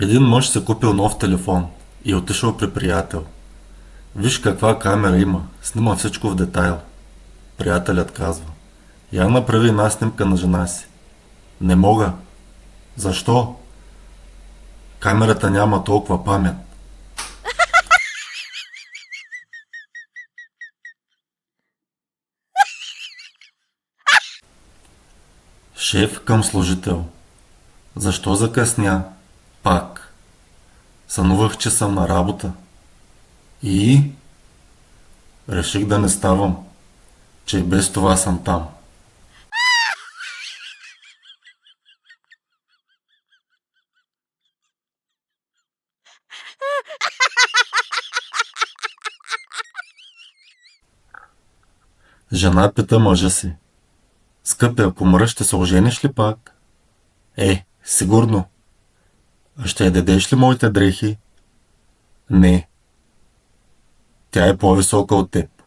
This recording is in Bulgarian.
Един мъж се купил нов телефон и отишъл при приятел. Виж каква камера има, снима всичко в детайл. Приятелят казва: я направи една снимка на жена си. Не мога. Защо? Камерата няма толкова памет. Шеф към служител: защо закъсня? Пак. Сънувах, че съм на работа. И реших да не ставам, че и без това съм там. Жена пита мъжа си: скъпи, ако мръс, ще се ожениш ли пак? Сигурно. А ще я дадеш ли моите дрехи? Не. Тя е по-висока от теб.